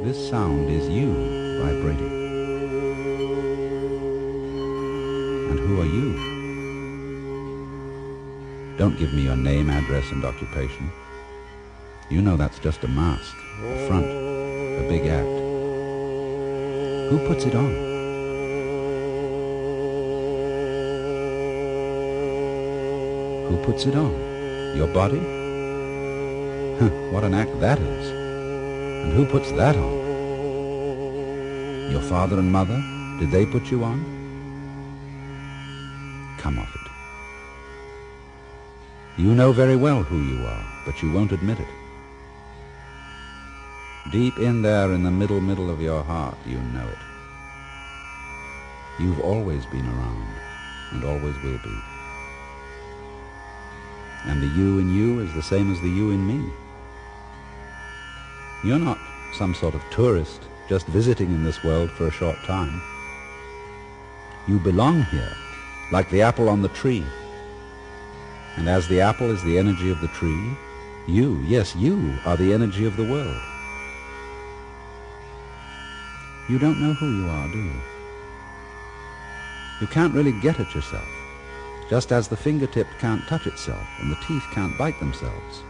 This sound is you vibrating. And who are you? Don't give me your name, address, and occupation. You know that's just a mask, a front, a big act. Who puts it on? Who puts it on? Your body? What an act that is. And who puts that on? Your father and mother? Did they put you on? Come off it. You know very well who you are, but you won't admit it. Deep in there in the middle of your heart, you know it. You've always been around, and always will be. And the you in you is the same as the you in me. You're not some sort of tourist just visiting in this world for a short time. You belong here, like the apple on the tree. And as the apple is the energy of the tree, you, yes, you are the energy of the world. You don't know who you are, do you? You can't really get at yourself, just as the fingertip can't touch itself and the teeth can't bite themselves.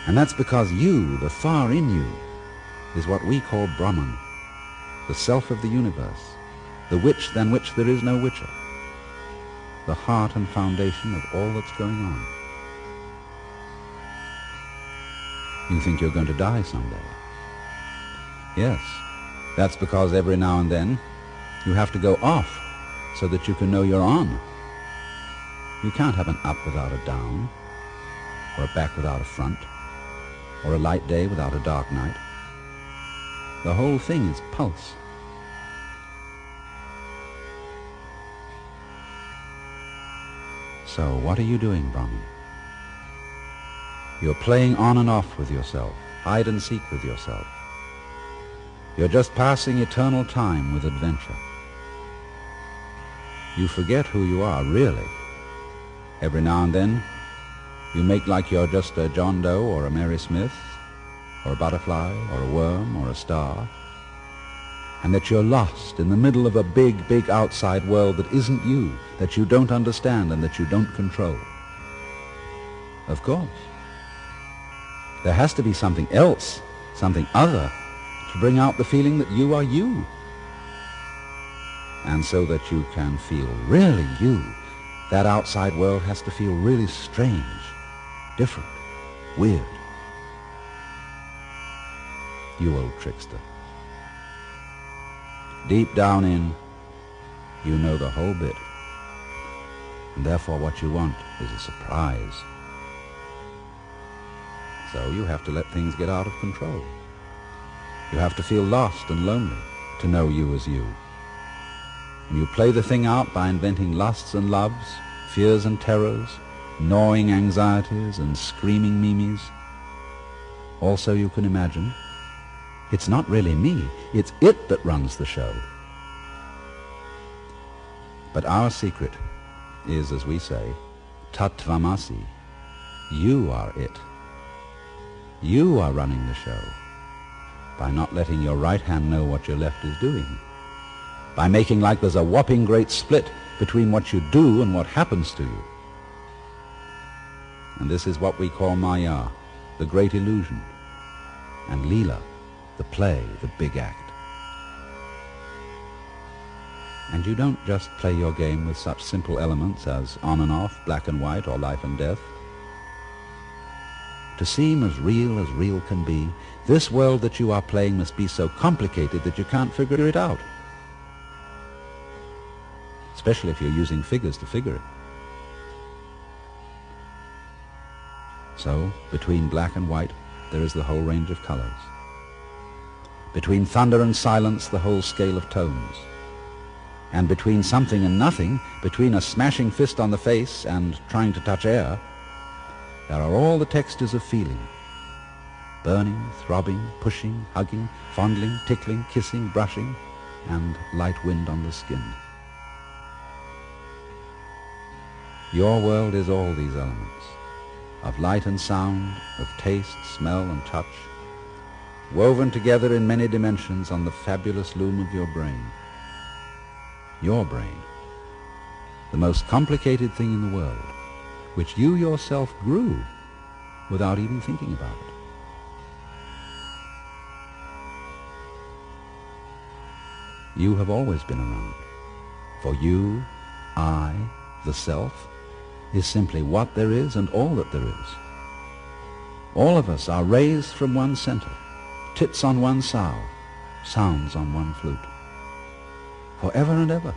And that's because you, the far in you, is what we call Brahman, the self of the universe, the witch than which there is no witcher, the heart and foundation of all that's going on. You think you're going to die someday. Yes, that's because every now and then you have to go off so that you can know you're on. You can't have an up without a down, or a back without a front, or a light day without a dark night. The whole thing is pulse. So what are you doing, Brahman? You're playing on and off with yourself, hide and seek with yourself. You're just passing eternal time with adventure. You forget who you are, really. Every now and then, you make like you're just a John Doe or a Mary Smith, or a butterfly, or a worm, or a star, and that you're lost in the middle of a big, big outside world that isn't you, that you don't understand and that you don't control. Of course. There has to be something else, something other, to bring out the feeling that you are you. And so that you can feel really you, that outside world has to feel really strange, different, weird. You old trickster. Deep down in, you know the whole bit. And therefore what you want is a surprise. So you have to let things get out of control. You have to feel lost and lonely to know you as you. And you play the thing out by inventing lusts and loves, fears and terrors, gnawing anxieties and screaming mimes. Also you can imagine, it's not really me, it's it that runs the show. But our secret is, as we say, Tattvamasi. You are it. You are running the show by not letting your right hand know what your left is doing, by making like there's a whopping great split between what you do and what happens to you. And this is what we call Maya, the great illusion, and Leela, the play, the big act. And you don't just play your game with such simple elements as on and off, black and white, or life and death. To seem as real can be, this world that you are playing must be so complicated that you can't figure it out. Especially if you're using figures to figure it. So, between black and white, there is the whole range of colors. Between thunder and silence, the whole scale of tones. And between something and nothing, between a smashing fist on the face and trying to touch air, there are all the textures of feeling. Burning, throbbing, pushing, hugging, fondling, tickling, kissing, brushing, and light wind on the skin. Your world is all these elements, of light and sound, of taste, smell and touch, woven together in many dimensions on the fabulous loom of your brain. Your brain, the most complicated thing in the world, which you yourself grew without even thinking about it. You have always been around. For you, I, the self, is simply what there is and all that there is. All of us are raised from one center, tits on one sow, sounds on one flute, forever and ever.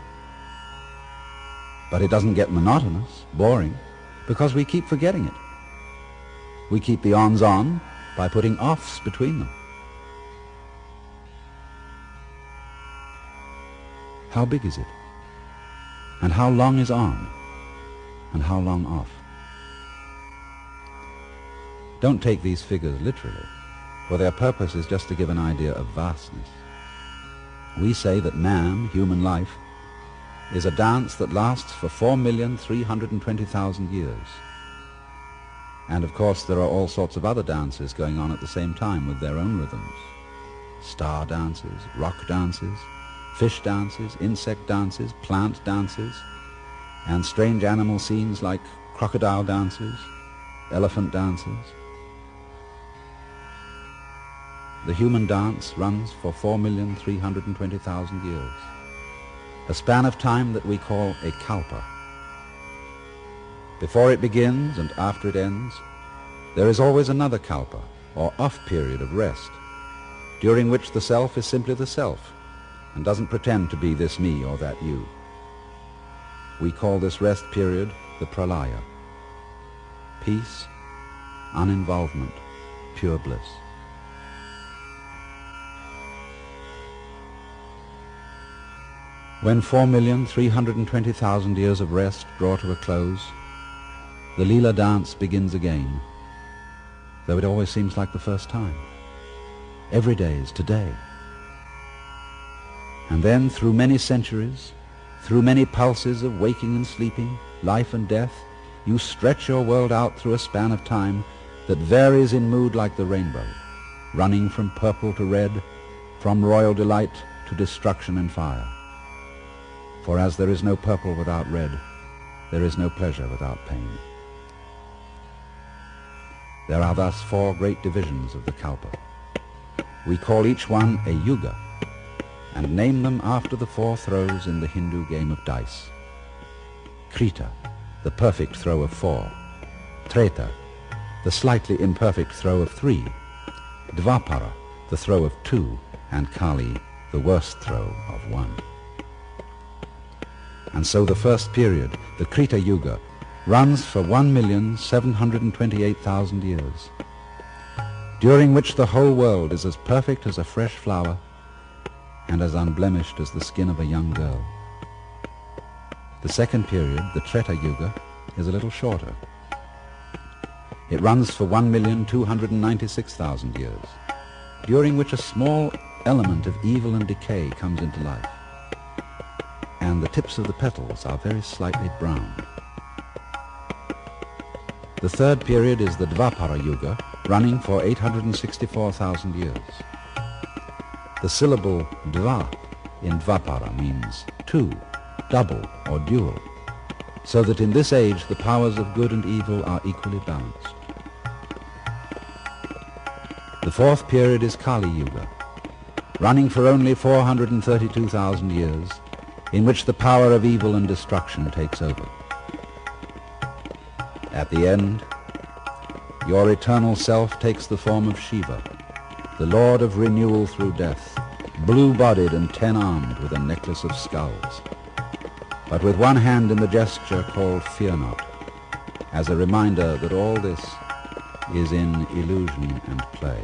But it doesn't get monotonous, boring, because we keep forgetting it. We keep the ons on by putting offs between them. How big is it? And how long is on? And how long off? Don't take these figures literally, for their purpose is just to give an idea of vastness. We say that man, human life, is a dance that lasts for 4,320,000 years. And of course there are all sorts of other dances going on at the same time with their own rhythms. Star dances, rock dances, fish dances, insect dances, plant dances, and strange animal scenes like crocodile dances, elephant dances. The human dance runs for 4,320,000 years, a span of time that we call a kalpa. Before it begins and after it ends, there is always another kalpa, or off period of rest, during which the self is simply the self, and doesn't pretend to be this me or that you. We call this rest period the pralaya. Peace, uninvolvement, pure bliss. When 4,320,000 years of rest draw to a close, the Leela dance begins again, though it always seems like the first time. Every day is today. And then, through many centuries, through many pulses of waking and sleeping, life and death, you stretch your world out through a span of time that varies in mood like the rainbow, running from purple to red, from royal delight to destruction and fire. For as there is no purple without red, there is no pleasure without pain. There are thus 4 great divisions of the kalpa. We call each one a yuga, and name them after the 4 throws in the Hindu game of dice. Krita, the perfect throw of 4. Treta, the slightly imperfect throw of 3. Dvapara, the throw of 2. And Kali, the worst throw of 1. And so the first period, the Krita Yuga, runs for 1,728,000 years, during which the whole world is as perfect as a fresh flower and as unblemished as the skin of a young girl. The second period, the Treta Yuga, is a little shorter. It runs for 1,296,000 years, during which a small element of evil and decay comes into life, and the tips of the petals are very slightly brown. The third period is the Dvapara Yuga, running for 864,000 years. The syllable Dva in Dvapara means 2, double or dual, so that in this age the powers of good and evil are equally balanced. The fourth period is Kali Yuga, running for only 432,000 years, in which the power of evil and destruction takes over. At the end, your eternal self takes the form of Shiva, the Lord of renewal through death, blue-bodied and 10-armed with a necklace of skulls, but with one hand in the gesture called Fear Not, as a reminder that all this is in illusion and play.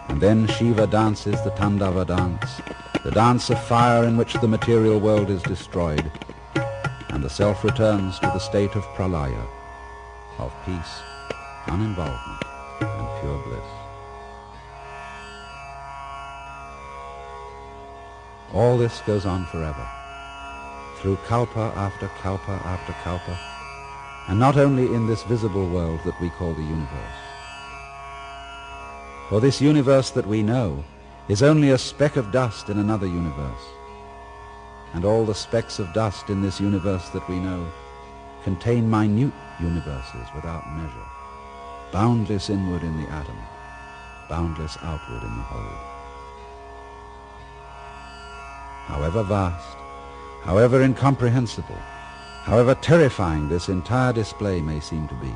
And then Shiva dances the Tandava dance, the dance of fire in which the material world is destroyed, and the self returns to the state of pralaya, of peace, uninvolvement, and pure bliss. All this goes on forever, through kalpa after kalpa after kalpa, and not only in this visible world that we call the universe. For this universe that we know is only a speck of dust in another universe, and all the specks of dust in this universe that we know contain minute universes without measure, boundless inward in the atom, boundless outward in the whole. However vast, however incomprehensible, however terrifying this entire display may seem to be,